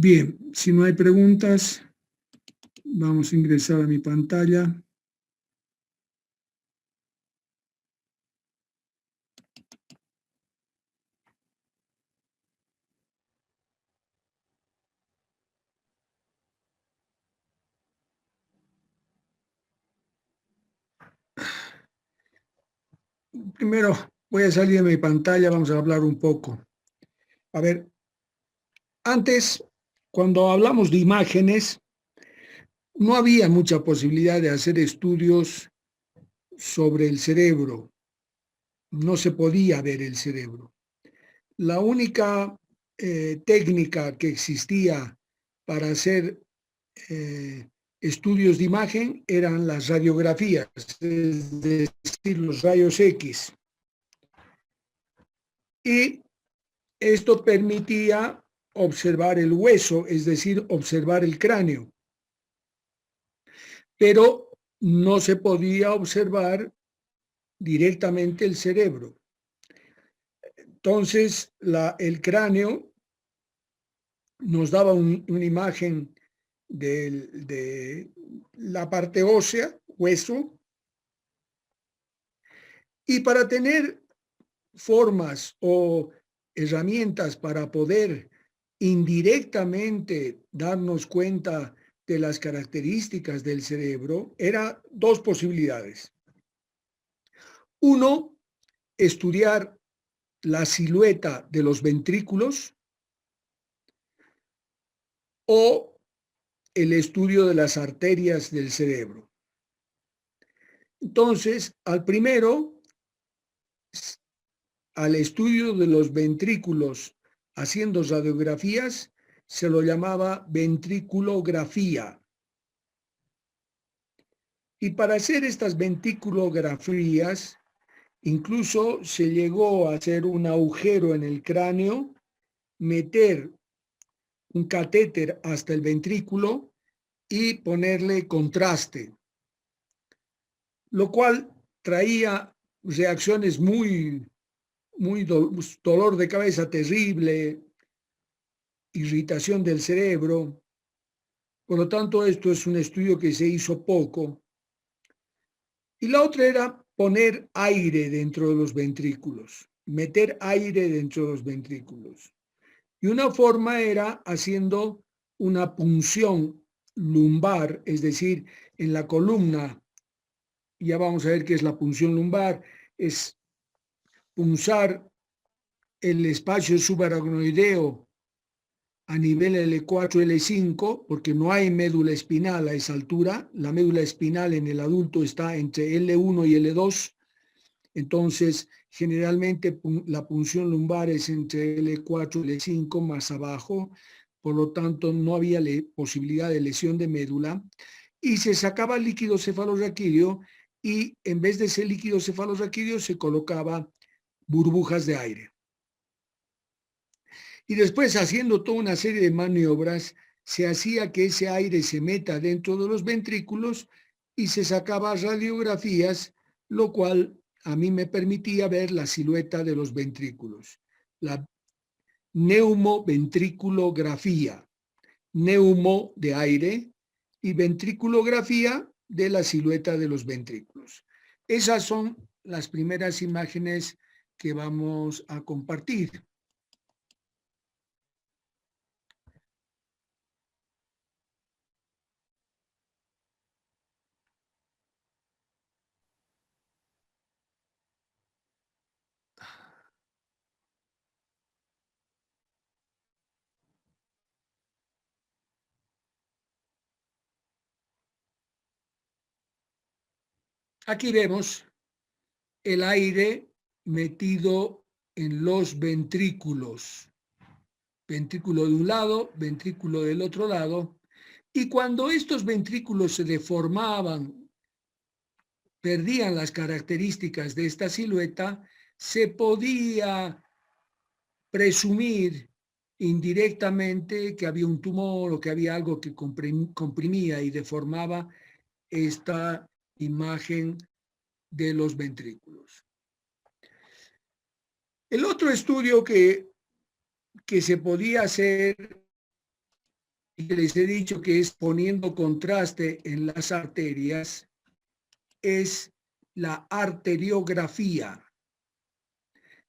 Bien, si no hay preguntas, vamos a ingresar a mi pantalla. Primero voy a salir de mi pantalla, vamos a hablar un poco. A ver, antes, cuando hablamos de imágenes, no había mucha posibilidad de hacer estudios sobre el cerebro. No se podía ver el cerebro. La única técnica que existía para hacer eh, estudios de imagen eran las radiografías, es decir, los rayos X. Y esto permitía observar el hueso, es decir, observar el cráneo, pero no se podía observar directamente el cerebro. Entonces, el cráneo nos daba una imagen de la parte ósea, hueso, y para tener formas o herramientas para poder indirectamente darnos cuenta de las características del cerebro, era dos posibilidades. Uno, estudiar la silueta de los ventrículos o el estudio de las arterias del cerebro. Entonces, al estudio de los ventrículos haciendo radiografías, se lo llamaba ventriculografía. Y para hacer estas ventriculografías, incluso se llegó a hacer un agujero en el cráneo, meter un catéter hasta el ventrículo y ponerle contraste, lo cual traía reacciones muy dolor de cabeza terrible, irritación del cerebro. Por lo tanto, esto es un estudio que se hizo poco. Y la otra era poner aire dentro de los ventrículos, meter aire dentro de los ventrículos. Y una forma era haciendo una punción lumbar, es decir, en la columna. Ya vamos a ver qué es la punción lumbar, es punzar el espacio subaracnoideo a nivel L4, L5, porque no hay médula espinal a esa altura. La médula espinal en el adulto está entre L1 y L2. Entonces, generalmente la punción lumbar es entre L4 y L5 más abajo. Por lo tanto, no había posibilidad de lesión de médula. Y se sacaba el líquido cefalorraquídeo y en vez de ese líquido cefalorraquídeo se colocaba burbujas de aire. Y después, haciendo toda una serie de maniobras, se hacía que ese aire se meta dentro de los ventrículos y se sacaba radiografías, lo cual a mí me permitía ver la silueta de los ventrículos. La neumoventriculografía, neumo de aire y ventriculografía de la silueta de los ventrículos. Esas son las primeras imágenes que vamos a compartir. Aquí vemos el aire metido en los ventrículos. Ventrículo de un lado, ventrículo del otro lado. Y cuando estos ventrículos se deformaban, perdían las características de esta silueta, se podía presumir indirectamente que había un tumor o que había algo que comprimía y deformaba esta imagen de los ventrículos. El otro estudio que se podía hacer que les he dicho que es poniendo contraste en las arterias, es la arteriografía.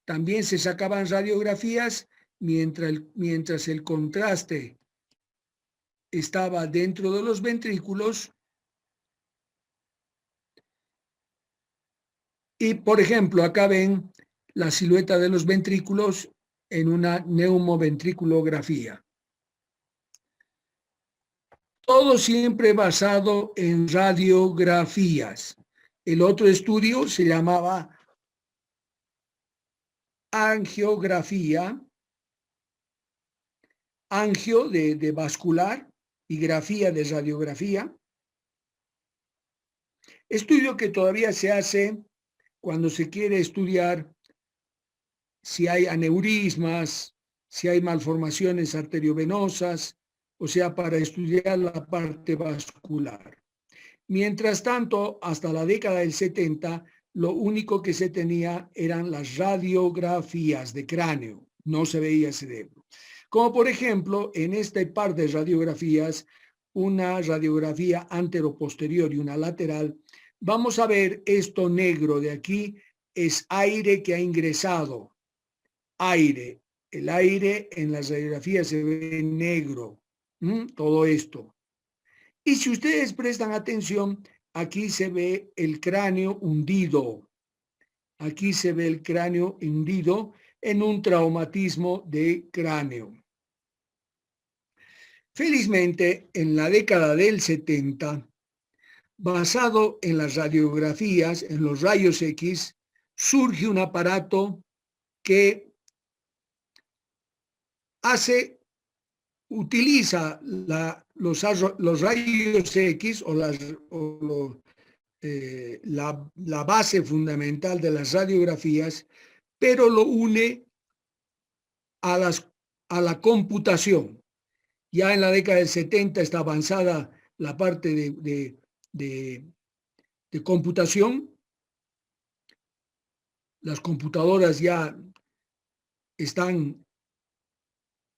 También se sacaban radiografías mientras el contraste estaba dentro de los ventrículos. Y, por ejemplo, acá ven la silueta de los ventrículos en una neumoventriculografía. Todo siempre basado en radiografías. El otro estudio se llamaba angiografía, angio de vascular y grafía de radiografía. Estudio que todavía se hace cuando se quiere estudiar si hay aneurismas, si hay malformaciones arteriovenosas, o sea, para estudiar la parte vascular. Mientras tanto, hasta la década del 70, lo único que se tenía eran las radiografías de cráneo, no se veía cerebro. Como por ejemplo, en este par de radiografías, una radiografía anteroposterior y una lateral, vamos a ver esto negro de aquí, es aire que ha ingresado, aire. El aire en las radiografías se ve negro, todo esto. Y si ustedes prestan atención, aquí se ve el cráneo hundido. Aquí se ve el cráneo hundido en un traumatismo de cráneo. Felizmente, en la década del 70, basado en las radiografías, en los rayos X, surge un aparato que utiliza los rayos X la base fundamental de las radiografías, pero lo une a la computación. Ya en la década del 70 está avanzada la parte de computación. Las computadoras ya están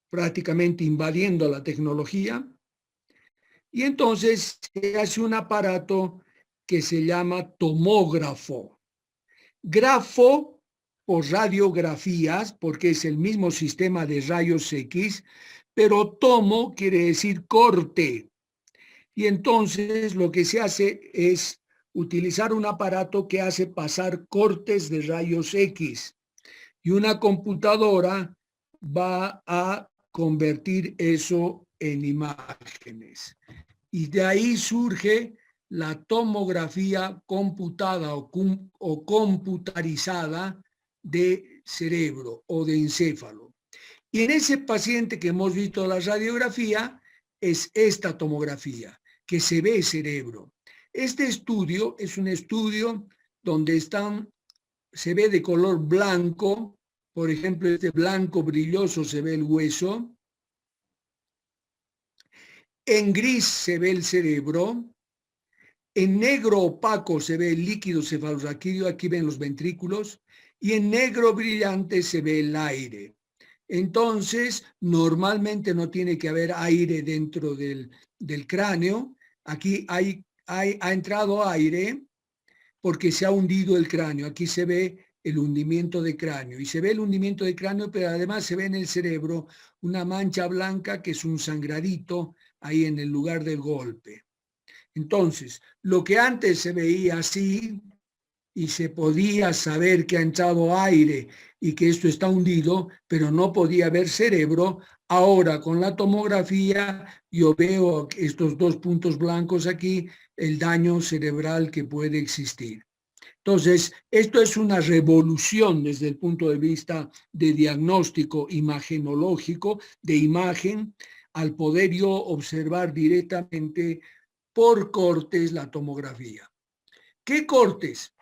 prácticamente invadiendo la tecnología. Y entonces se hace un aparato que se llama tomógrafo. Grafo por radiografías, porque es el mismo sistema de rayos X, pero tomo quiere decir corte. Y entonces lo que se hace es utilizar un aparato que hace pasar cortes de rayos X. Y una computadora va a convertir eso en imágenes. Y de ahí surge la tomografía computada o computarizada de cerebro o de encéfalo. Y en ese paciente que hemos visto la radiografía, es esta tomografía, que se ve cerebro. Este estudio es un estudio donde se ve de color blanco, por ejemplo, este blanco brilloso se ve el hueso, en gris se ve el cerebro, en negro opaco se ve el líquido cefalorraquídeo, aquí ven los ventrículos, y en negro brillante se ve el aire. Entonces, normalmente no tiene que haber aire dentro del cráneo. Aquí ha entrado aire porque se ha hundido el cráneo. Aquí se ve el hundimiento de cráneo. Y se ve el hundimiento de cráneo, pero además se ve en el cerebro una mancha blanca que es un sangradito ahí en el lugar del golpe. Entonces, lo que antes se veía así y se podía saber que ha entrado aire y que esto está hundido, pero no podía ver cerebro, ahora con la tomografía yo veo estos dos puntos blancos aquí, el daño cerebral que puede existir. Entonces, esto es una revolución desde el punto de vista de diagnóstico imagenológico, de imagen, al poder yo observar directamente por cortes la tomografía. ¿Qué cortes?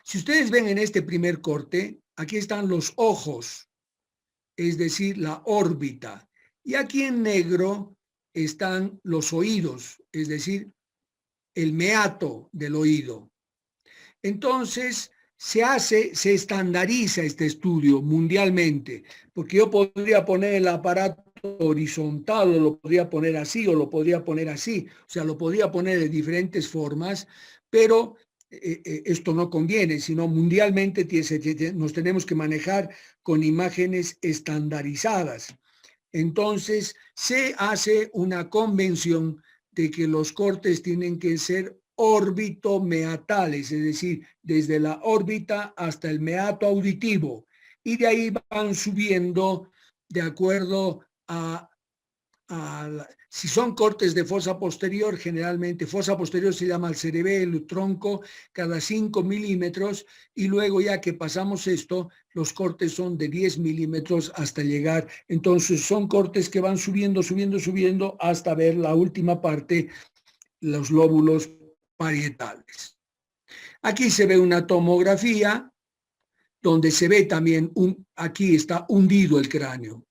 Si ustedes ven en este primer corte, aquí están los ojos, es decir, la órbita. Y aquí en negro están los oídos, es decir, el meato del oído. Entonces, se estandariza este estudio mundialmente, porque yo podría poner el aparato formato horizontal, o lo podría poner así, o lo podría poner así, o sea, lo podría poner de diferentes formas, pero esto no conviene, sino mundialmente nos tenemos que manejar con imágenes estandarizadas. Entonces, se hace una convención de que los cortes tienen que ser órbito-meatales, es decir, desde la órbita hasta el meato auditivo, y de ahí van subiendo de acuerdo si son cortes de fosa posterior, generalmente fosa posterior se llama el cerebelo, el tronco, cada 5 milímetros, y luego ya que pasamos esto, los cortes son de 10 milímetros hasta llegar. Entonces son cortes que van subiendo, subiendo, subiendo hasta ver la última parte, los lóbulos parietales. Aquí se ve una tomografía donde se ve también, aquí está hundido el cráneo.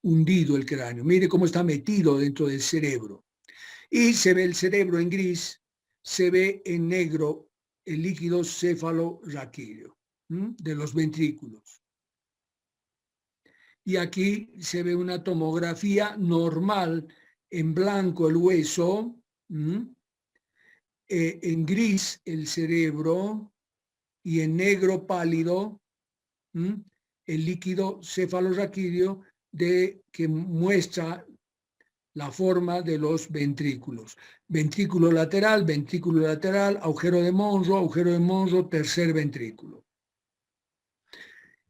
Mire cómo está metido dentro del cerebro. Y se ve el cerebro en gris, se ve en negro el líquido cefalorraquídeo de los ventrículos. Y aquí se ve una tomografía normal, en blanco el hueso, en gris el cerebro y en negro pálido el líquido cefalorraquídeo que muestra la forma de los ventrículos. Ventrículo lateral, agujero de Monro, tercer ventrículo.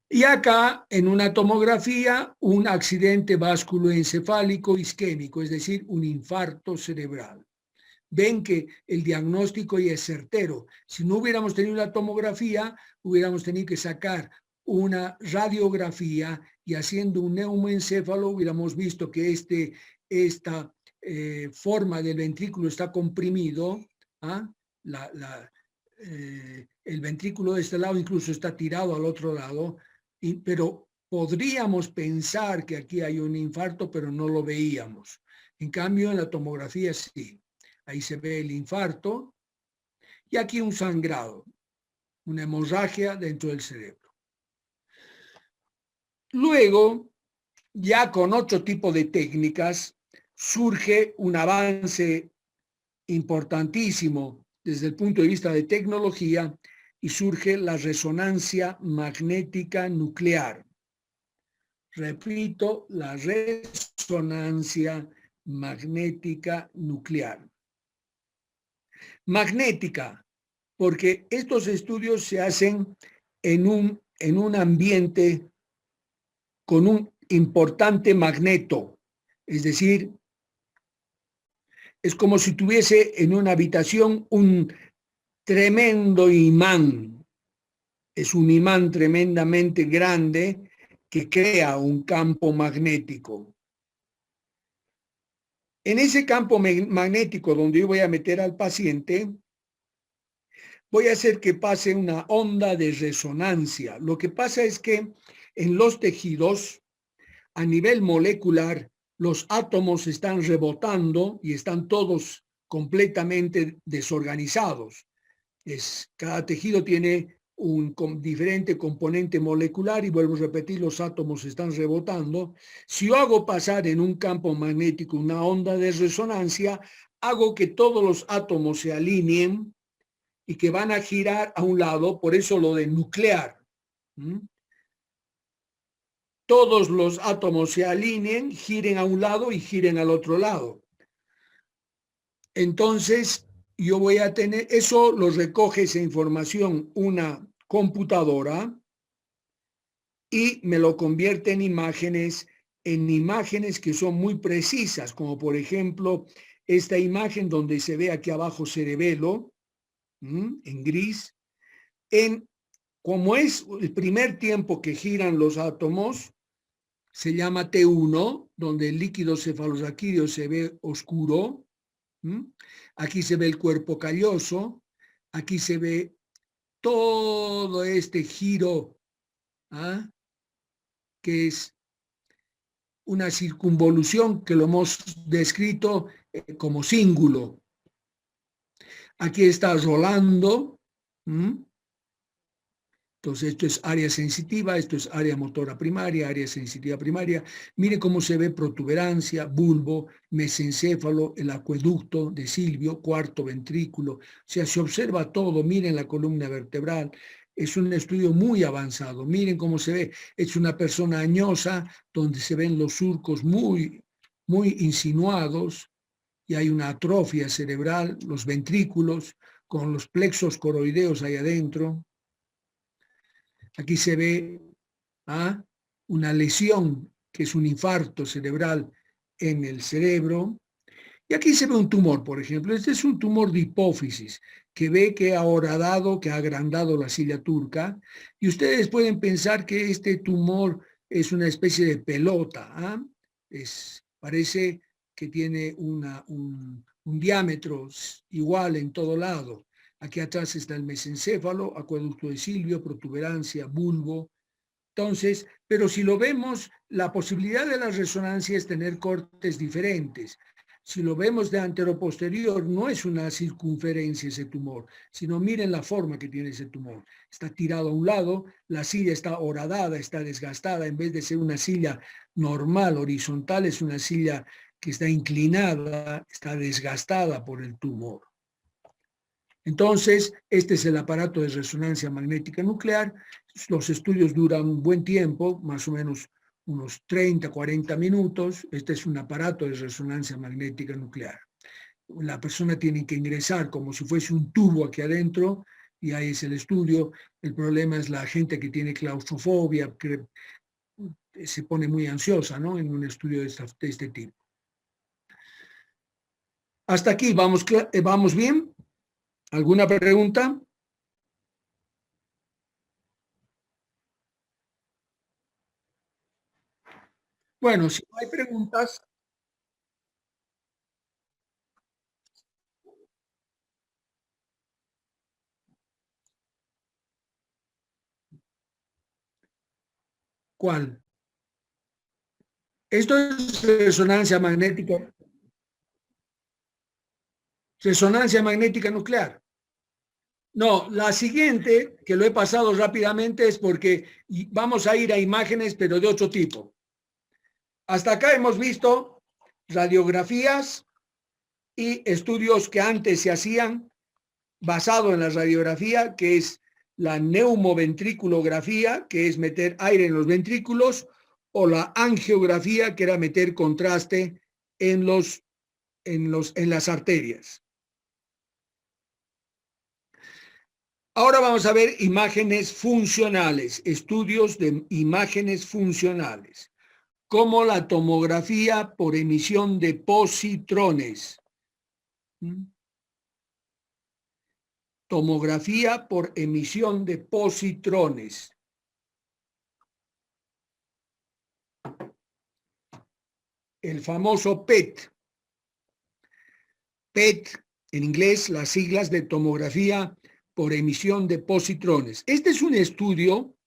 Y acá, en una tomografía, un accidente vasculoencefálico isquémico, es decir, un infarto cerebral. Ven que el diagnóstico ya es certero. Si no hubiéramos tenido la tomografía, hubiéramos tenido que sacar una radiografía y haciendo un neumoencéfalo hubiéramos visto que esta forma del ventrículo está comprimido, el ventrículo de este lado incluso está tirado al otro lado, pero podríamos pensar que aquí hay un infarto, pero no lo veíamos. En cambio, en la tomografía sí. Ahí se ve el infarto y aquí un sangrado, una hemorragia dentro del cerebro. Luego, ya con otro tipo de técnicas, surge un avance importantísimo desde el punto de vista de tecnología y surge la resonancia magnética nuclear. Repito, la resonancia magnética nuclear. Magnética, porque estos estudios se hacen en un ambiente con un importante magneto, es decir, es como si tuviese en una habitación un tremendo imán, es un imán tremendamente grande que crea un campo magnético. En ese campo magnético donde yo voy a meter al paciente, voy a hacer que pase una onda de resonancia. Lo que pasa es que en los tejidos, a nivel molecular, los átomos están rebotando y están todos completamente desorganizados. Cada tejido tiene un diferente componente molecular y vuelvo a repetir, los átomos están rebotando. Si yo hago pasar en un campo magnético una onda de resonancia, hago que todos los átomos se alineen y que van a girar a un lado, por eso lo de nuclear. Todos los átomos se alineen, giren a un lado y giren al otro lado. Entonces, yo voy a tener, eso lo recoge esa información una computadora y me lo convierte en imágenes que son muy precisas, como por ejemplo esta imagen donde se ve aquí abajo cerebelo, en gris, como es el primer tiempo que giran los átomos, se llama T1, donde el líquido cefalorraquídeo se ve oscuro. Aquí se ve el cuerpo calloso, aquí se ve todo este giro, que es una circunvolución que lo hemos descrito como cíngulo. Aquí está rolando, Entonces, esto es área sensitiva, esto es área motora primaria, área sensitiva primaria. Mire cómo se ve protuberancia, bulbo, mesencéfalo, el acueducto de Silvio, cuarto ventrículo. O sea, se observa todo. Miren la columna vertebral. Es un estudio muy avanzado. Miren cómo se ve. Es una persona añosa, donde se ven los surcos muy insinuados y hay una atrofia cerebral, los ventrículos con los plexos coroideos ahí adentro. Aquí se ve una lesión, que es un infarto cerebral en el cerebro. Y aquí se ve un tumor, por ejemplo. Este es un tumor de hipófisis, que ve que ha horadado, que ha agrandado la silla turca. Y ustedes pueden pensar que este tumor es una especie de pelota. Parece que tiene un diámetro igual en todo lado. Aquí atrás está el mesencéfalo, acueducto de Silvio, protuberancia, bulbo. Entonces, pero si lo vemos, la posibilidad de la resonancia es tener cortes diferentes. Si lo vemos de anteroposterior, no es una circunferencia ese tumor, sino miren la forma que tiene ese tumor. Está tirado a un lado, la silla está horadada, está desgastada, en vez de ser una silla normal, horizontal, es una silla que está inclinada, está desgastada por el tumor. Entonces, este es el aparato de resonancia magnética nuclear. Los estudios duran un buen tiempo, más o menos unos 30, 40 minutos. Este es un aparato de resonancia magnética nuclear. La persona tiene que ingresar como si fuese un tubo aquí adentro y ahí es el estudio. El problema es la gente que tiene claustrofobia, que se pone muy ansiosa, ¿no?, en un estudio de este tipo. Hasta aquí, ¿vamos bien? ¿Alguna pregunta? Bueno, si no hay preguntas, ¿cuál? Esto es resonancia magnética nuclear. No, la siguiente, que lo he pasado rápidamente, es porque vamos a ir a imágenes, pero de otro tipo. Hasta acá hemos visto radiografías y estudios que antes se hacían basado en la radiografía, que es la neumoventriculografía, que es meter aire en los ventrículos, o la angiografía, que era meter contraste en las arterias. Ahora vamos a ver imágenes funcionales, estudios de imágenes funcionales, como la tomografía por emisión de positrones. Tomografía por emisión de positrones. El famoso PET. PET, en inglés, las siglas de tomografía por emisión de positrones. Este es un estudio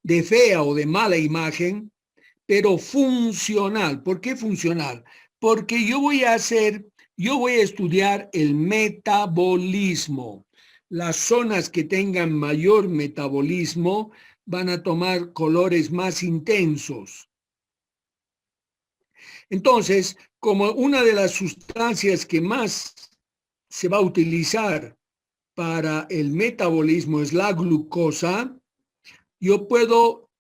de fea o de mala imagen, pero funcional. ¿Por qué funcional? Porque yo voy a estudiar el metabolismo. Las zonas que tengan mayor metabolismo van a tomar colores más intensos. Entonces, como una de las sustancias que más se va a utilizar para el metabolismo es la glucosa, yo puedo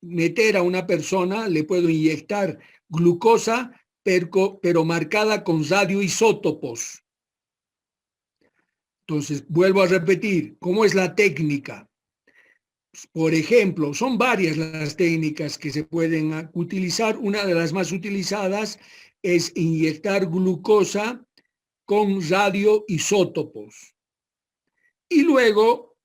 meter a una persona, le puedo inyectar glucosa, pero marcada con radioisótopos. Entonces, vuelvo a repetir, ¿cómo es la técnica? Por ejemplo, son varias las técnicas que se pueden utilizar. Una de las más utilizadas es inyectar glucosa con radioisótopos. Y luego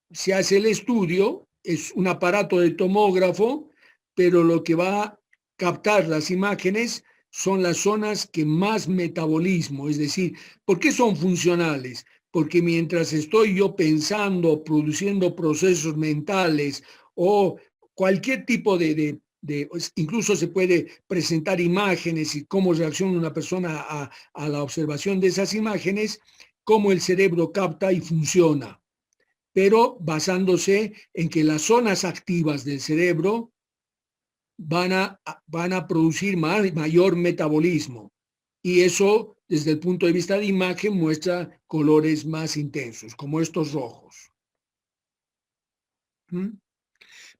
se hace el estudio, es un aparato de tomógrafo, pero lo que va a captar las imágenes son las zonas que más metabolismo, es decir, ¿por qué son funcionales? Porque mientras estoy yo pensando, produciendo procesos mentales o cualquier tipo incluso se puede presentar imágenes y cómo reacciona una persona a la observación de esas imágenes, cómo el cerebro capta y funciona. pero basándose en que las zonas activas del cerebro van a producir mayor metabolismo. Y eso, desde el punto de vista de imagen, muestra colores más intensos, como estos rojos.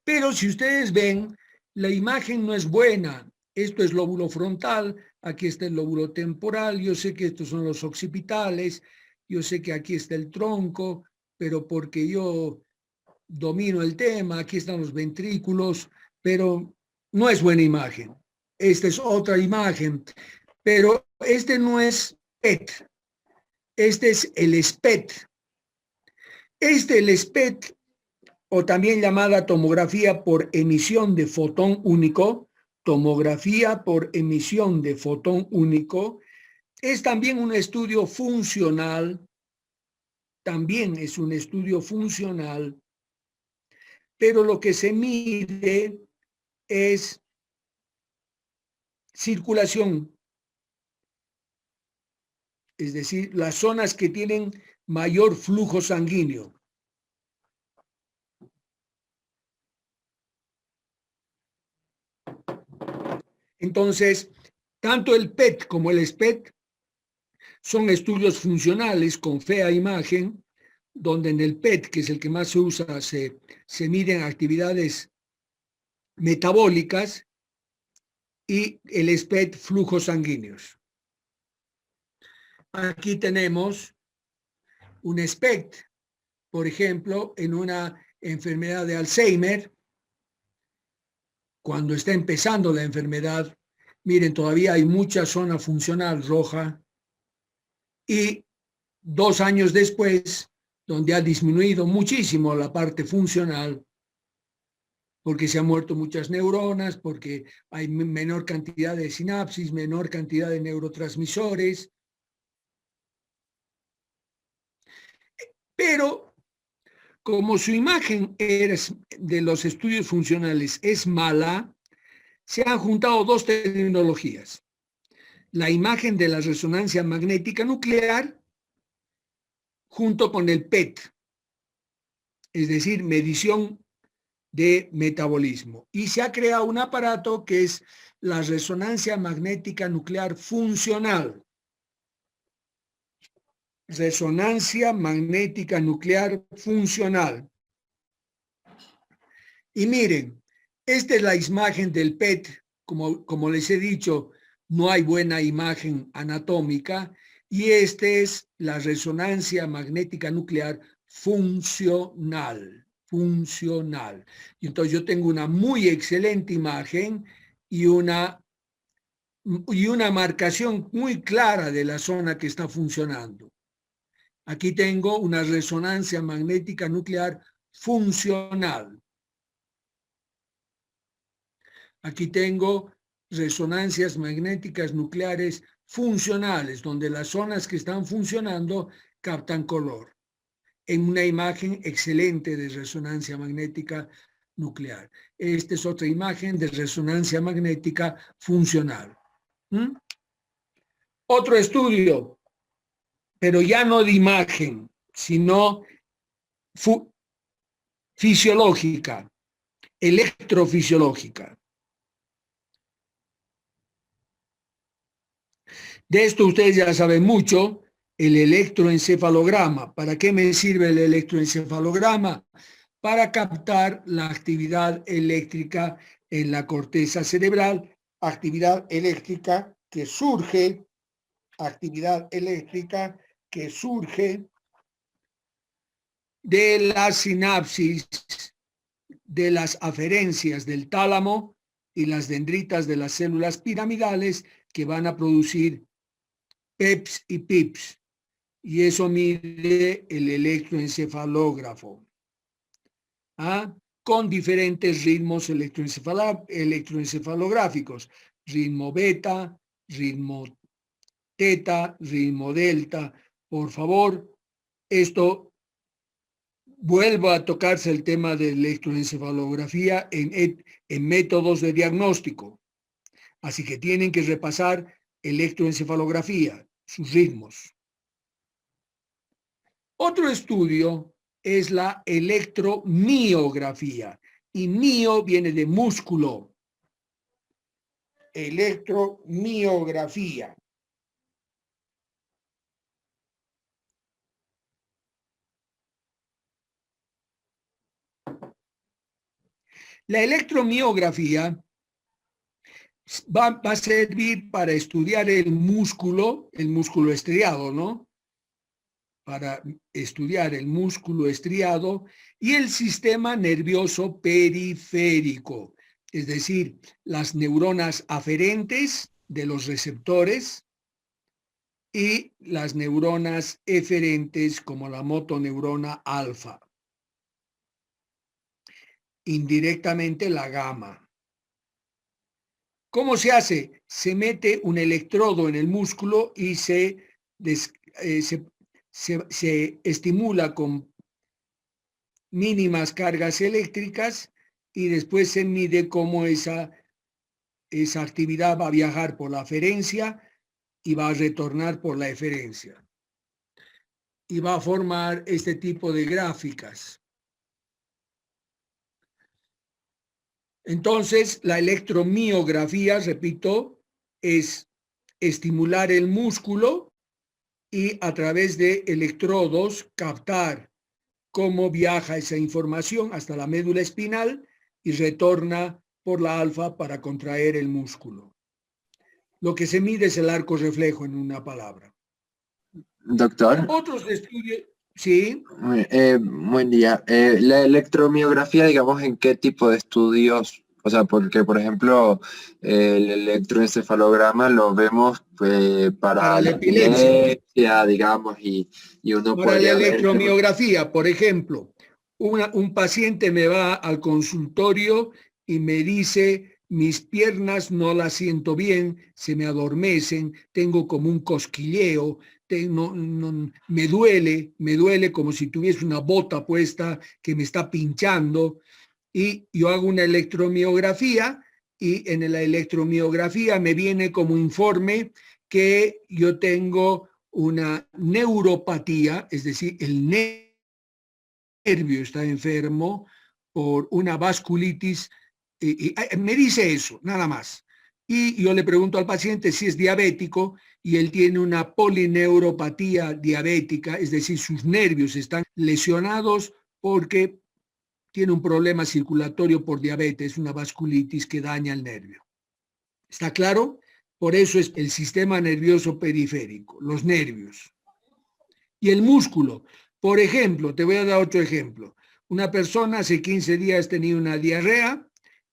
Pero si ustedes ven, la imagen no es buena. Esto es lóbulo frontal, aquí está el lóbulo temporal, yo sé que estos son los occipitales, yo sé que aquí está el tronco, pero porque yo domino el tema, aquí están los ventrículos, pero no es buena imagen. Esta es otra imagen, pero este no es PET, este es el SPET. El SPET, o también llamada tomografía por emisión de fotón único, tomografía por emisión de fotón único, es también un estudio funcional, también es un estudio funcional, pero lo que se mide es circulación, es decir, las zonas que tienen mayor flujo sanguíneo. Entonces, tanto el PET como el SPET son estudios funcionales con fea imagen, donde en el PET, que es el que más se usa, se miden actividades metabólicas, y el SPET flujos sanguíneos. Aquí tenemos un SPET, por ejemplo, en una enfermedad de Alzheimer, cuando está empezando la enfermedad, miren, todavía hay mucha zona funcional roja, y 2 años después, donde ha disminuido muchísimo la parte funcional, porque se han muerto muchas neuronas, porque hay menor cantidad de sinapsis, menor cantidad de neurotransmisores. Pero como su imagen de los estudios funcionales es mala, se han juntado dos tecnologías. La imagen de la resonancia magnética nuclear junto con el PET, es decir, medición de metabolismo. Y se ha creado un aparato que es la resonancia magnética nuclear funcional. Resonancia magnética nuclear funcional. Y miren, esta es la imagen del PET. Como les he dicho, no hay buena imagen anatómica. Y esta es la resonancia magnética nuclear funcional. Funcional. Y entonces yo tengo una muy excelente imagen y una marcación muy clara de la zona que está funcionando. Aquí tengo una resonancia magnética nuclear funcional. Aquí tengo resonancias magnéticas nucleares funcionales, donde las zonas que están funcionando captan color, en una imagen excelente de resonancia magnética nuclear. Esta es otra imagen de resonancia magnética funcional. Otro estudio, pero ya no de imagen, sino fisiológica, electrofisiológica. De esto ustedes ya saben mucho, el electroencefalograma. ¿Para qué me sirve el electroencefalograma? Para captar la actividad eléctrica en la corteza cerebral, actividad eléctrica que surge de la sinapsis, de las aferencias del tálamo y las dendritas de las células piramidales que van a producir PEPs y PIPs. Y eso mide el electroencefalógrafo. Con diferentes ritmos electroencefalográficos. Ritmo beta, ritmo teta, ritmo delta. Por favor, esto vuelva a tocarse el tema de electroencefalografía en métodos de diagnóstico. Así que tienen que repasar electroencefalografía, sus ritmos. Otro estudio es la electromiografía. Y mio viene de músculo. Electromiografía. La electromiografía va a servir para estudiar el músculo estriado, ¿no? Para estudiar el músculo estriado y el sistema nervioso periférico, es decir, las neuronas aferentes de los receptores y las neuronas eferentes como la motoneurona alfa. Indirectamente la gamma. ¿Cómo se hace? Se mete un electrodo en el músculo y se estimula con mínimas cargas eléctricas y después se mide cómo esa actividad va a viajar por la aferencia y va a retornar por la eferencia. Y va a formar este tipo de gráficas. Entonces, la electromiografía, repito, es estimular el músculo y a través de electrodos captar cómo viaja esa información hasta la médula espinal y retorna por la alfa para contraer el músculo. Lo que se mide es el arco reflejo en una palabra. Doctor. Otros estudios, sí. Buen día. La electromiografía, digamos, ¿en qué tipo de estudios? O sea, porque, por ejemplo, el electroencefalograma lo vemos para la epilepsia, digamos, y uno para la podría ver... electromiografía, por ejemplo, un paciente me va al consultorio y me dice, mis piernas no las siento bien, se me adormecen, tengo como un cosquilleo, me duele como si tuviese una bota puesta que me está pinchando, y yo hago una electromiografía y en la electromiografía me viene como informe que yo tengo una neuropatía, es decir, el nervio está enfermo por una vasculitis, y me dice eso, nada más. Y yo le pregunto al paciente si es diabético y él tiene una polineuropatía diabética, es decir, sus nervios están lesionados porque tiene un problema circulatorio por diabetes, una vasculitis que daña el nervio. ¿Está claro? Por eso es el sistema nervioso periférico, los nervios. Y el músculo. Por ejemplo, te voy a dar otro ejemplo. Una persona hace 15 días tenía una diarrea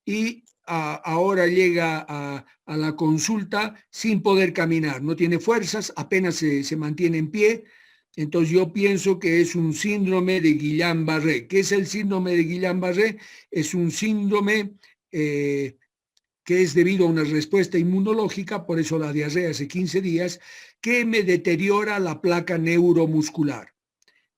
y ahora llega a la consulta sin poder caminar, no tiene fuerzas, apenas se mantiene en pie. Entonces yo pienso que es un síndrome de Guillain-Barré. ¿Qué es el síndrome de Guillain-Barré? Es un síndrome que es debido a una respuesta inmunológica, por eso la diarrea hace 15 días, que me deteriora la placa neuromuscular.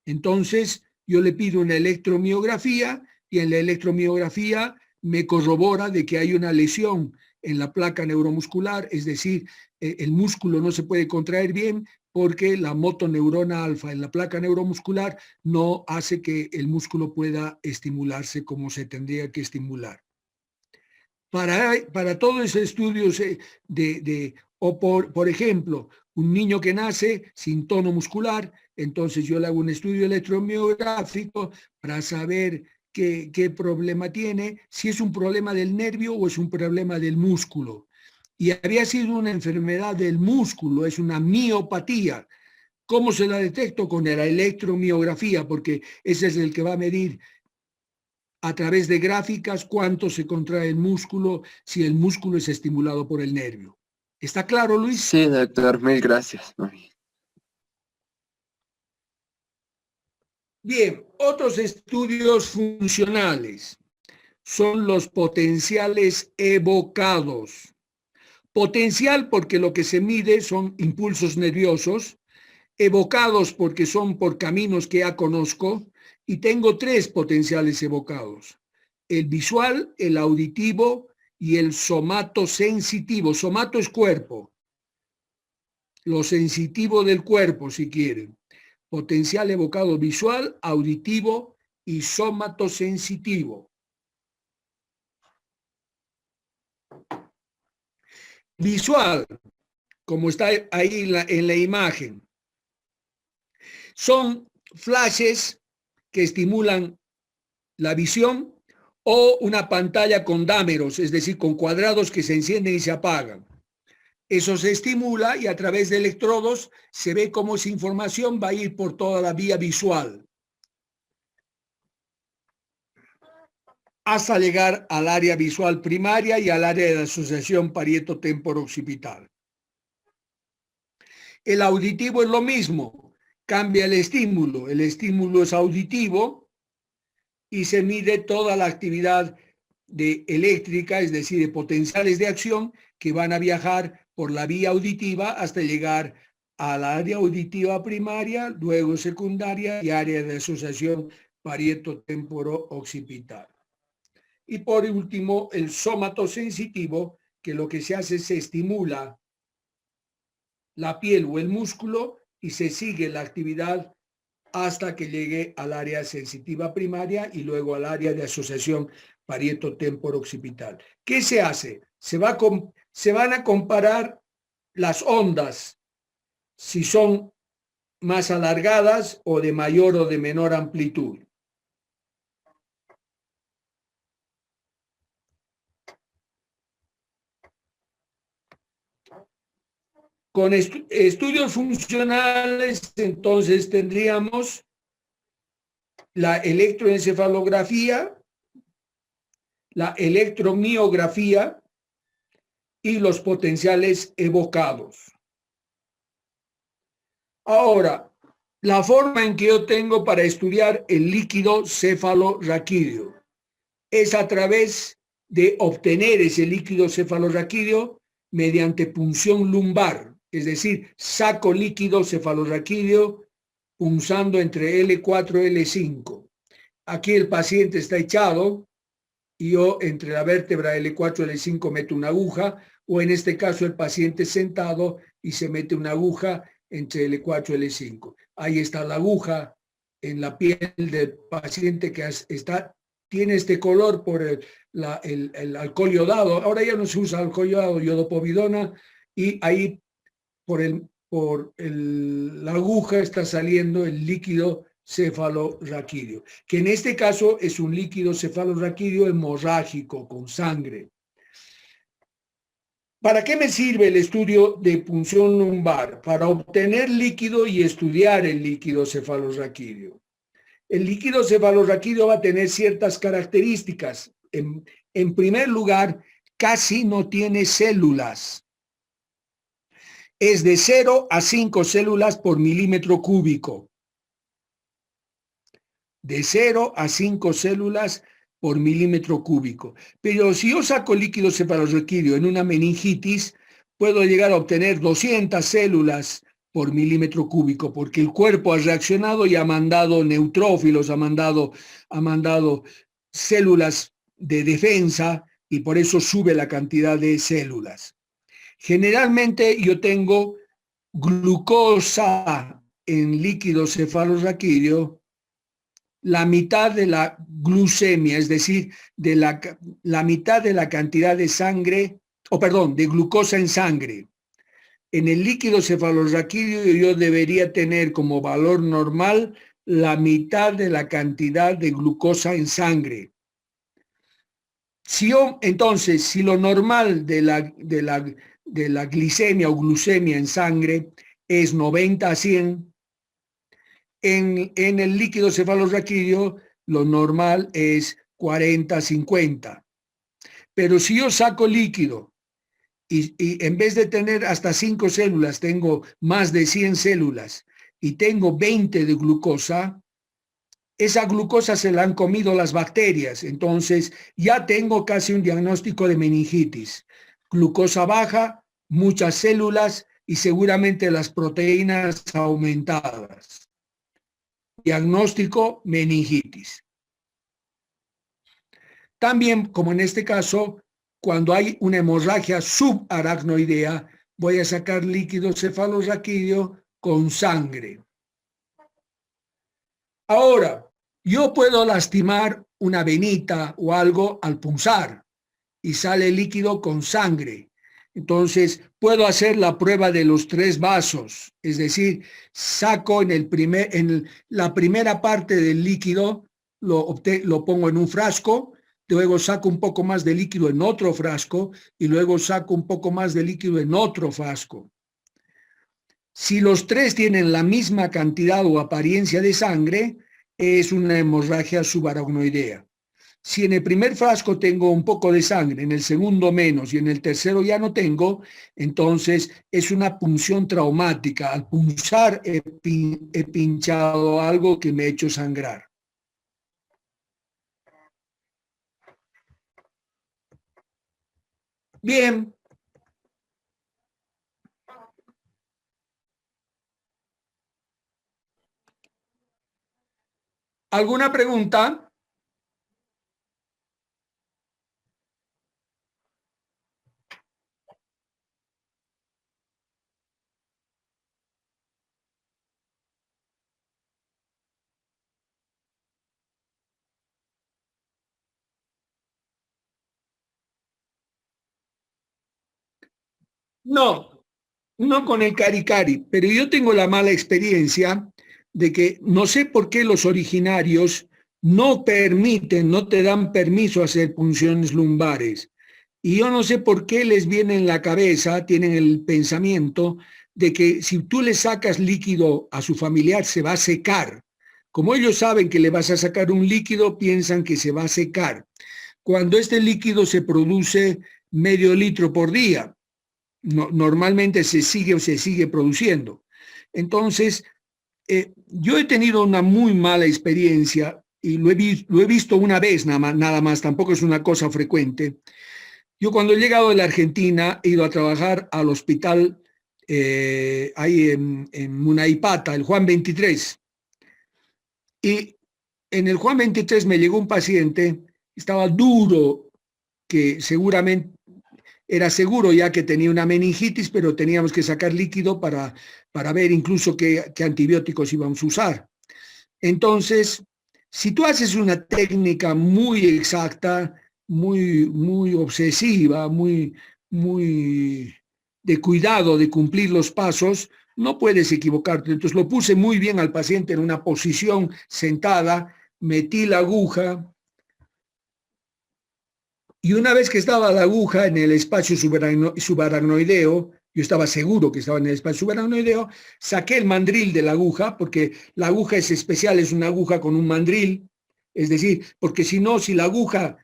Entonces yo le pido una electromiografía y en la electromiografía me corrobora de que hay una lesión en la placa neuromuscular, es decir, el músculo no se puede contraer bien porque la motoneurona alfa en la placa neuromuscular no hace que el músculo pueda estimularse como se tendría que estimular. Para todos esos estudios por ejemplo, un niño que nace sin tono muscular, entonces yo le hago un estudio electromiográfico para saber qué problema tiene, si es un problema del nervio o es un problema del músculo. Y había sido una enfermedad del músculo, es una miopatía. ¿Cómo se la detecto? Con la electromiografía, porque ese es el que va a medir a través de gráficas cuánto se contrae el músculo si el músculo es estimulado por el nervio. ¿Está claro, Luis? Sí, doctor, mil gracias. Bien, otros estudios funcionales son los potenciales evocados. Potencial porque lo que se mide son impulsos nerviosos, evocados porque son por caminos que ya conozco, y tengo 3 potenciales evocados: el visual, el auditivo y el somatosensitivo. Somato es cuerpo, lo sensitivo del cuerpo, si quieren. potencial evocado visual, auditivo y somatosensitivo. Visual, como está ahí en la imagen, son flashes que estimulan la visión o una pantalla con dámeros, es decir, con cuadrados que se encienden y se apagan. Eso se estimula y a través de electrodos se ve cómo esa información va a ir por toda la vía visual hasta llegar al área visual primaria y al área de la asociación parieto-temporo-occipital. El auditivo es lo mismo, cambia el estímulo es auditivo y se mide toda la actividad eléctrica, es decir, de potenciales de acción que van a viajar por la vía auditiva hasta llegar al área auditiva primaria, luego secundaria y área de asociación parieto-temporo-occipital. Y por último, el somatosensitivo, que lo que se hace es se estimula la piel o el músculo y se sigue la actividad hasta que llegue al área sensitiva primaria y luego al área de asociación parieto-temporo-occipital. ¿Qué se hace? Se van a comparar las ondas, si son más alargadas o de mayor o de menor amplitud. Con estudios funcionales, entonces tendríamos la electroencefalografía, la electromiografía y los potenciales evocados. Ahora, la forma en que yo tengo para estudiar el líquido cefalorraquídeo es a través de obtener ese líquido cefalorraquídeo mediante punción lumbar, es decir, saco líquido cefalorraquídeo punzando entre L4 y L5. Aquí el paciente está echado y yo entre la vértebra L4 y L5 meto una aguja, o en este caso el paciente sentado y se mete una aguja entre L4 y L5. Ahí está la aguja en la piel del paciente que tiene este color por el alcohol yodado. Ahora ya no se usa alcohol yodado, yodopovidona, y ahí la aguja está saliendo el líquido cefalorraquídeo, que en este caso es un líquido cefalorraquídeo hemorrágico con sangre. ¿Para qué me sirve el estudio de punción lumbar? Para obtener líquido y estudiar el líquido cefalorraquídeo. El líquido cefalorraquídeo va a tener ciertas características. En primer lugar, casi no tiene células. Es de 0 a 5 células por milímetro cúbico. De 0 a 5 células por milímetro cúbico. Pero si yo saco líquido cefalorraquídeo en una meningitis, puedo llegar a obtener 200 células por milímetro cúbico, porque el cuerpo ha reaccionado y ha mandado neutrófilos, ha mandado células de defensa y por eso sube la cantidad de células. Generalmente yo tengo glucosa en líquido cefalorraquídeo, la mitad de la glucemia, es decir, de la mitad de la cantidad de sangre, de glucosa en sangre. En el líquido cefalorraquídeo yo debería tener como valor normal la mitad de la cantidad de glucosa en sangre. Entonces, si lo normal de la glicemia o glucemia en sangre es 90 a 100, en el líquido cefalorraquídeo lo normal es 40 a 50. Pero si yo saco líquido y en vez de tener hasta 5 células, tengo más de 100 células y tengo 20 de glucosa, esa glucosa se la han comido las bacterias, entonces ya tengo casi un diagnóstico de meningitis. Glucosa baja, muchas células y seguramente las proteínas aumentadas. Diagnóstico meningitis. También, como en este caso, cuando hay una hemorragia subaracnoidea, voy a sacar líquido cefalorraquídeo con sangre. Ahora, yo puedo lastimar una venita o algo al punzar y sale líquido con sangre. Entonces, puedo hacer la prueba de los 3 vasos, es decir, saco en la primera parte del líquido, lo pongo en un frasco, luego saco un poco más de líquido en otro frasco y luego saco un poco más de líquido en otro frasco. Si los 3 tienen la misma cantidad o apariencia de sangre, es una hemorragia subaracnoidea. Si en el primer frasco tengo un poco de sangre, en el segundo menos y en el tercero ya no tengo, entonces es una punción traumática. Al punzar he pinchado algo que me ha hecho sangrar. Bien. ¿Alguna pregunta? No, no con el cari cari, pero yo tengo la mala experiencia de que no sé por qué los originarios no permiten, no te dan permiso a hacer punciones lumbares. Y yo no sé por qué les viene en la cabeza, tienen el pensamiento de que si tú le sacas líquido a su familiar se va a secar. Como ellos saben que le vas a sacar un líquido, piensan que se va a secar. Cuando este líquido se produce medio litro por día, normalmente se sigue produciendo. Entonces, yo he tenido una muy mala experiencia y lo he visto una vez nada más, tampoco es una cosa frecuente. Yo cuando he llegado de la Argentina he ido a trabajar al hospital ahí en Munaipata, el Juan 23. Y en el Juan 23 me llegó un paciente, estaba duro, que seguramente era seguro ya que tenía una meningitis, pero teníamos que sacar líquido para ver incluso qué antibióticos íbamos a usar. Entonces, si tú haces una técnica muy exacta, muy obsesiva, muy de cuidado de cumplir los pasos, no puedes equivocarte. Entonces lo puse muy bien al paciente en una posición sentada, metí la aguja y una vez que estaba la aguja en el espacio subaracnoideo, yo estaba seguro que estaba en el espacio subaracnoideo, saqué el mandril de la aguja, porque la aguja es especial, es una aguja con un mandril, es decir, porque si no, si la aguja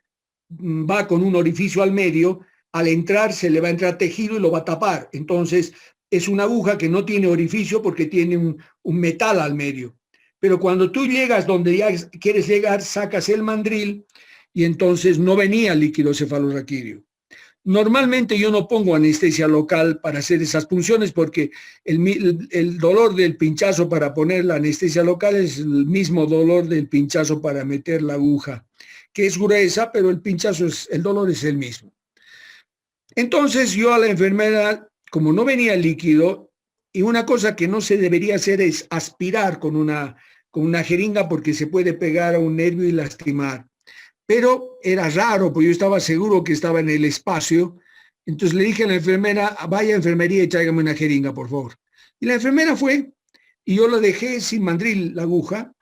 va con un orificio al medio, al entrar se le va a entrar tejido y lo va a tapar. Entonces, es una aguja que no tiene orificio porque tiene un metal al medio. Pero cuando tú llegas donde ya quieres llegar, sacas el mandril y entonces no venía líquido cefalorraquídeo. Normalmente yo no pongo anestesia local para hacer esas punciones porque el dolor del pinchazo para poner la anestesia local es el mismo dolor del pinchazo para meter la aguja, que es gruesa, pero el dolor es el mismo. Entonces yo a la enfermera, como no venía líquido, y una cosa que no se debería hacer es aspirar con una jeringa porque se puede pegar a un nervio y lastimar. Pero era raro, porque yo estaba seguro que estaba en el espacio. Entonces le dije a la enfermera, vaya a enfermería y tráigame una jeringa, por favor. Y la enfermera fue, y yo la dejé sin mandril la aguja,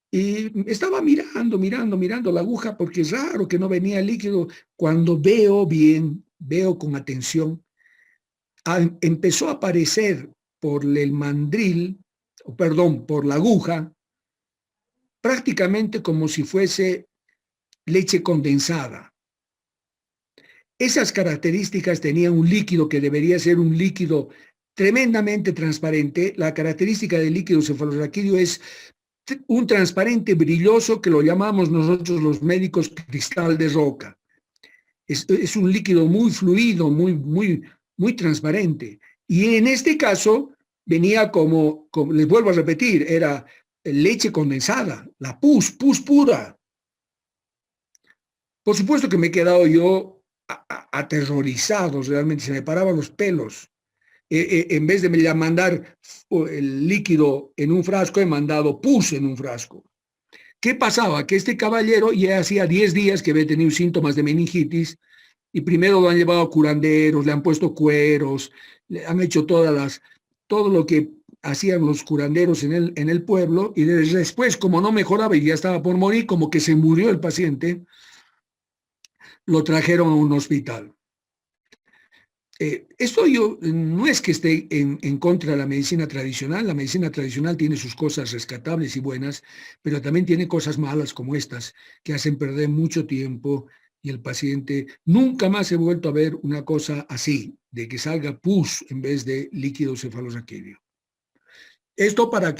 y estaba mirando la aguja, porque es raro que no venía líquido. Cuando veo bien, veo con atención, empezó a aparecer por el mandril, perdón, por la aguja, prácticamente como si fuese leche condensada. Esas características tenían un líquido que debería ser un líquido tremendamente transparente. La característica del líquido cefalorraquídeo es un transparente brilloso que lo llamamos nosotros los médicos cristal de roca. Es un líquido muy fluido, muy transparente. Y en este caso venía como, les vuelvo a repetir, era leche condensada, la pus pura. Por supuesto que me he quedado yo aterrorizado, realmente se me paraban los pelos. En vez de mandar el líquido en un frasco, he mandado pus en un frasco. ¿Qué pasaba? Que este caballero ya hacía 10 días que había tenido síntomas de meningitis y primero lo han llevado a curanderos, le han puesto cueros, le han hecho todo lo que hacían los curanderos en el pueblo, y después, como no mejoraba y ya estaba por morir, como que se murió el paciente, lo trajeron a un hospital. Esto yo no es que esté en contra de la medicina tradicional tiene sus cosas rescatables y buenas, pero también tiene cosas malas como estas, que hacen perder mucho tiempo y el paciente nunca más he vuelto a ver una cosa así, de que salga pus en vez de líquido cefalorraquídeo. Esto para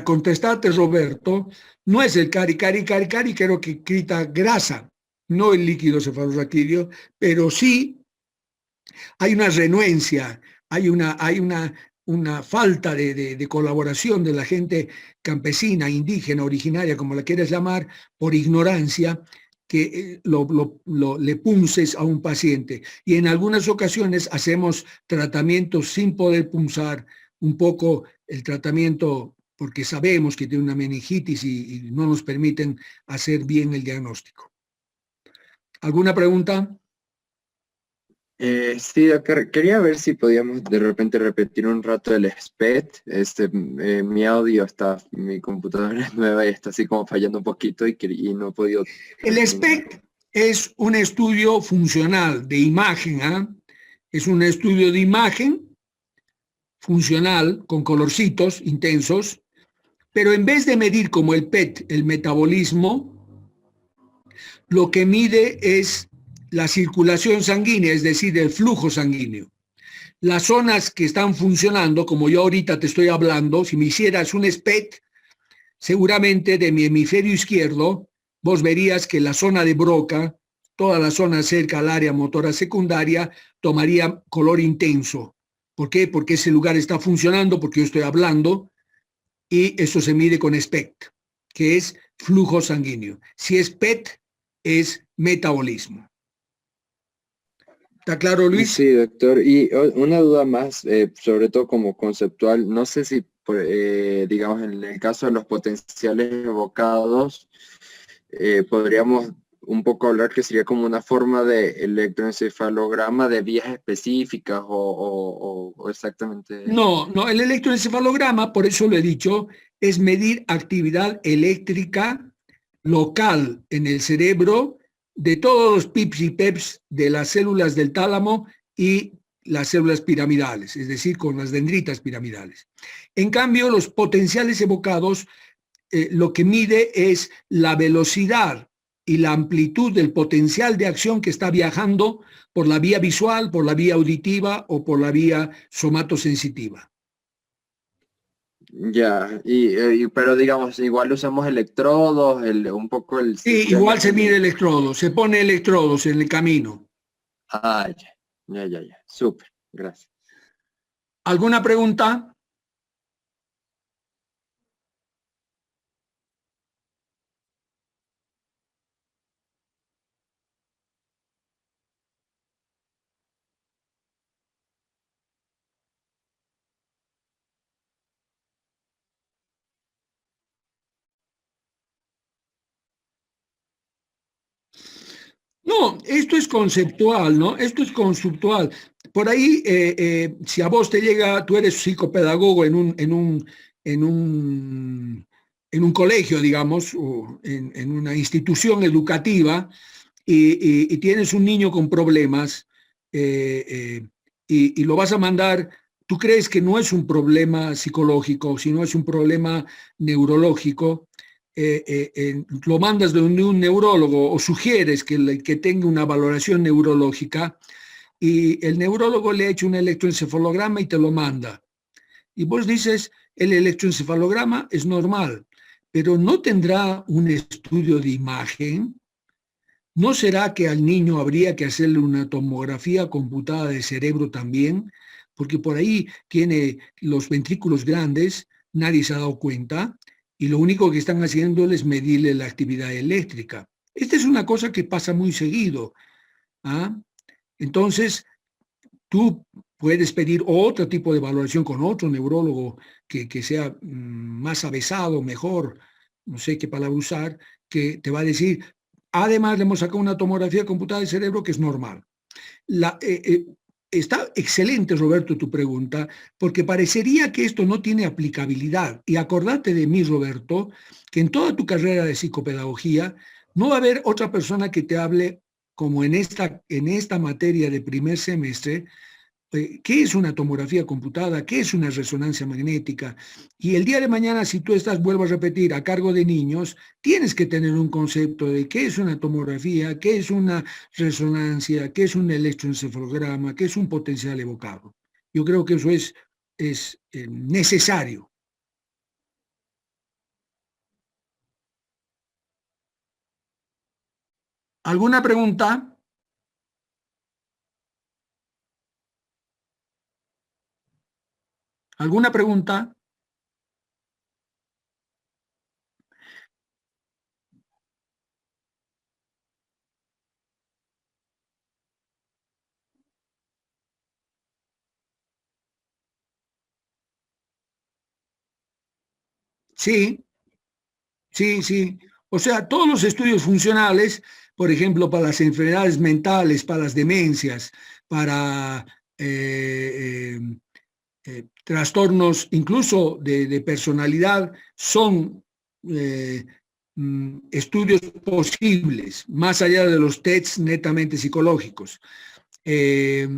contestarte, Roberto, no es el cari, creo que grita grasa, no el líquido cefalorraquídeo, pero sí hay una renuencia, hay una falta de colaboración de la gente campesina, indígena, originaria, como la quieras llamar, por ignorancia, que le punces a un paciente. Y en algunas ocasiones hacemos tratamientos sin poder punzar un poco el tratamiento porque sabemos que tiene una meningitis y no nos permiten hacer bien el diagnóstico. ¿Alguna pregunta? Sí, doctor, quería ver si podíamos de repente repetir un rato el SPECT. Mi audio mi computadora es nueva y está así como fallando un poquito y no he podido. El SPECT es un estudio funcional de imagen, ¿eh? Es un estudio de imagen funcional con colorcitos intensos, pero en vez de medir como el PET el metabolismo, lo que mide es la circulación sanguínea, es decir, el flujo sanguíneo. Las zonas que están funcionando, como yo ahorita te estoy hablando, si me hicieras un SPECT, seguramente de mi hemisferio izquierdo, vos verías que la zona de Broca, toda la zona cerca al área motora secundaria, tomaría color intenso. ¿Por qué? Porque ese lugar está funcionando, porque yo estoy hablando, y eso se mide con SPECT, que es flujo sanguíneo. Si es PET, es metabolismo. ¿Está claro, Luis? Sí, doctor. Y una duda más, sobre todo como conceptual, no sé si, digamos, en el caso de los potenciales evocados, podríamos un poco hablar que sería como una forma de electroencefalograma de vías específicas o exactamente. No, el electroencefalograma, por eso lo he dicho, es medir actividad eléctrica local en el cerebro de todos los pips y peps de las células del tálamo y las células piramidales, es decir, con las dendritas piramidales. En cambio, los potenciales evocados lo que mide es la velocidad y la amplitud del potencial de acción que está viajando por la vía visual, por la vía auditiva o por la vía somatosensitiva. Ya, pero digamos, igual usamos electrodos, un poco el Sí, sistema. igual se mide electrodos, se pone electrodos en el camino. Ah, ya, súper, gracias. ¿Alguna pregunta? No, esto es conceptual, ¿no? Esto es conceptual. Por ahí, si a vos te llega, tú eres psicopedagogo en un colegio, digamos, o en una institución educativa, y tienes un niño con problemas, eh, y lo vas a mandar, tú crees que no es un problema psicológico, sino es un problema neurológico, lo mandas de un neurólogo o sugieres que tenga una valoración neurológica y el neurólogo le ha hecho un electroencefalograma y te lo manda. Y vos dices, el electroencefalograma es normal, pero no tendrá un estudio de imagen. ¿No será que al niño habría que hacerle una tomografía computada de cerebro también? Porque por ahí tiene los ventrículos grandes, nadie se ha dado cuenta, y lo único que están haciendo es medirle la actividad eléctrica. Esta es una cosa que pasa muy seguido. ¿Ah? Entonces, Tú puedes pedir otro tipo de valoración con otro neurólogo que sea más avesado, mejor, no sé qué palabra usar, que te va a decir, además le hemos sacado una tomografía computada del cerebro que es normal. La, está excelente, Roberto, tu pregunta, porque parecería que esto no tiene aplicabilidad. Y acordate de mí, Roberto, que en toda tu carrera de psicopedagogía no va a haber otra persona que te hable como en esta materia de primer semestre, qué es una tomografía computada, qué es una resonancia magnética. Y el día de mañana, si tú estás, vuelvo a repetir, a cargo de niños, tienes que tener un concepto de qué es una tomografía, qué es una resonancia, qué es un electroencefalograma, qué es un potencial evocado. Yo creo que eso es necesario. ¿Alguna pregunta? ¿Alguna pregunta? Sí, sí, sí. O sea, todos los estudios funcionales, por ejemplo, para las enfermedades mentales, para las demencias, para trastornos incluso de personalidad, son eh, estudios posibles, más allá de los tests netamente psicológicos. Eh,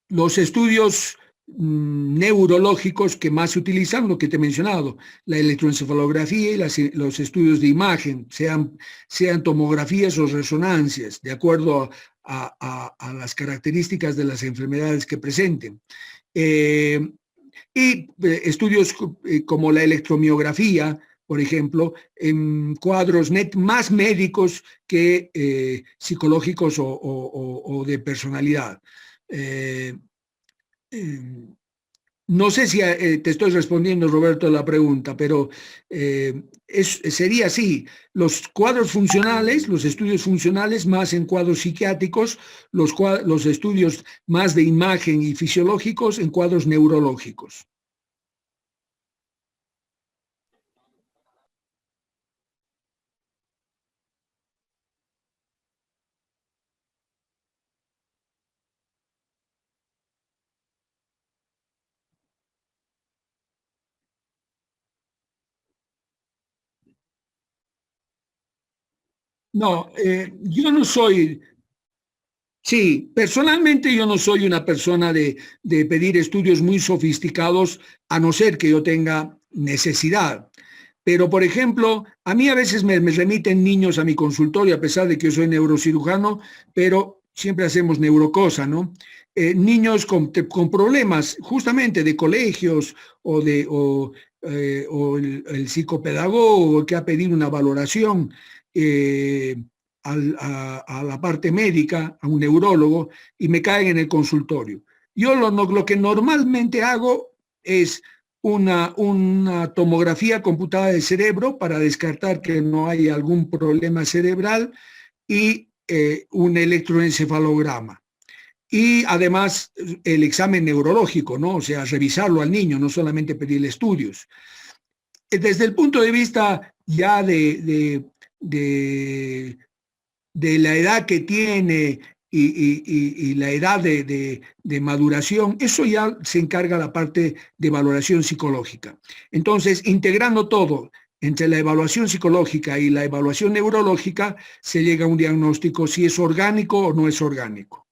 los estudios neurológicos que más se utilizan, lo que te he mencionado, la electroencefalografía y los estudios de imagen, sean tomografías o resonancias, de acuerdo a las características de las enfermedades que presenten. Eh, estudios como la electromiografía, por ejemplo, en cuadros más médicos que psicológicos o de personalidad. Eh, eh, no sé si te estoy respondiendo, Roberto, la pregunta, pero sería así. Los cuadros funcionales, los estudios funcionales más en cuadros psiquiátricos, los estudios más de imagen y fisiológicos en cuadros neurológicos. No, yo no soy, sí, personalmente yo no soy una persona de pedir estudios muy sofisticados, a no ser que yo tenga necesidad. Pero, por ejemplo, a mí a veces me remiten niños a mi consultorio, a pesar de que yo soy neurocirujano, pero siempre hacemos neurocosa, ¿no? Niños con problemas justamente de colegios o el psicopedagogo que ha pedido una valoración eh, a la parte médica, a un neurólogo, y me caen en el consultorio. Yo lo que normalmente hago es una tomografía computada del cerebro para descartar que no hay algún problema cerebral y un electroencefalograma. Y además el examen neurológico, ¿no? O sea, revisarlo al niño, no solamente pedirle estudios. Desde el punto de vista ya de la edad que tiene y la edad de maduración, eso ya se encarga la parte de valoración psicológica. Entonces, integrando todo entre la evaluación psicológica y la evaluación neurológica, se llega a un diagnóstico si es orgánico o no es orgánico.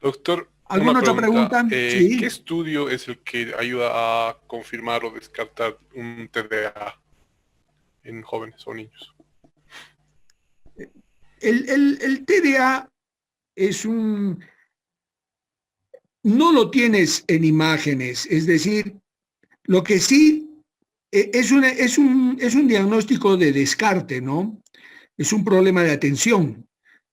Doctor, una ¿Alguna otra pregunta. pregunta? ¿Qué Sí. estudio es el que ayuda a confirmar o descartar un TDA en jóvenes o niños? El TDA es no lo tienes en imágenes, es decir, lo que sí es un diagnóstico de descarte, ¿no? Es un problema de atención.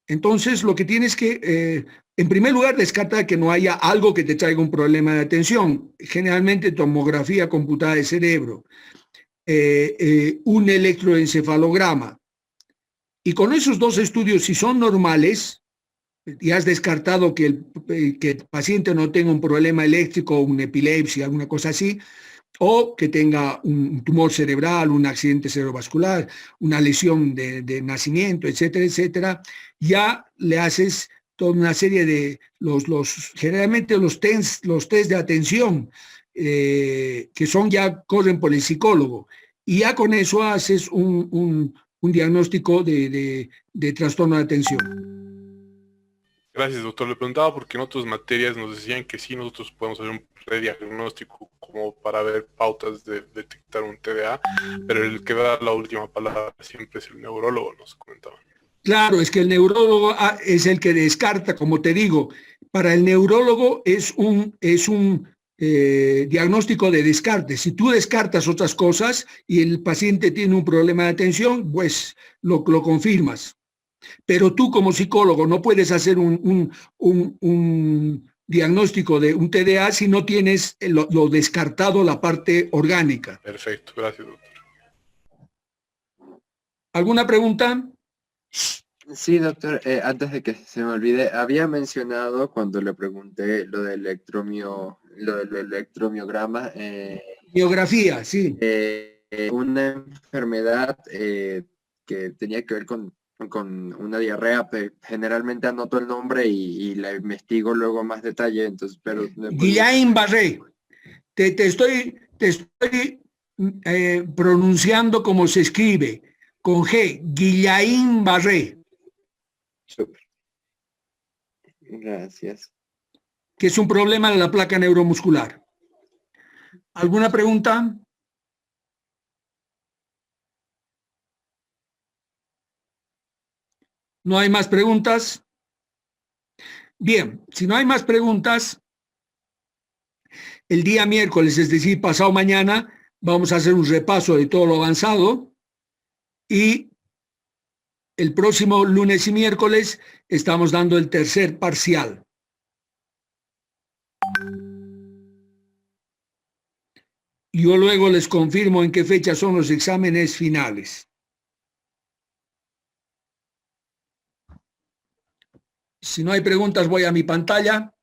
Entonces, lo que tienes que, en primer lugar, descartar que no haya algo que te traiga un problema de atención. Generalmente, tomografía computada de cerebro, un electroencefalograma Y con esos dos estudios, si son normales, y has descartado que el paciente no tenga un problema eléctrico, una epilepsia, alguna cosa así, o que tenga un tumor cerebral, un accidente cerebrovascular, una lesión de nacimiento, etcétera, etcétera, ya le haces toda una serie de generalmente los test de atención, que son ya, corren por el psicólogo, y ya con eso haces un diagnóstico de trastorno de atención. Gracias, doctor. Le preguntaba porque en otras materias nos decían que sí, nosotros podemos hacer un prediagnóstico como para ver pautas de detectar un TDA, pero el que da la última palabra siempre es el neurólogo, nos comentaban. Claro, es que el neurólogo es el que descarta, como te digo. Para el neurólogo es un diagnóstico de descarte. Si tú descartas otras cosas y el paciente tiene un problema de atención, pues lo confirmas. Pero tú como psicólogo no puedes hacer un diagnóstico de un TDA si no tienes lo descartado, la parte orgánica. Perfecto, gracias, doctor. ¿Alguna pregunta? Sí, doctor, antes de que se me olvide, había mencionado cuando le pregunté lo del electromiograma, Biografía, sí. una enfermedad que tenía que ver con una diarrea, generalmente anoto el nombre y la investigo luego más detalle, entonces, pero... Guillain-Barré. Te estoy pronunciando como se escribe, con G, Guillain-Barré. Súper. Gracias. Que es un problema de la placa neuromuscular. ¿Alguna pregunta? ¿No hay más preguntas? Bien, si no hay más preguntas, el día miércoles, es decir, pasado mañana, vamos a hacer un repaso de todo lo avanzado y el próximo lunes y miércoles estamos dando el tercer parcial. Yo luego les confirmo en qué fecha son los exámenes finales. Si no hay preguntas, voy a mi pantalla.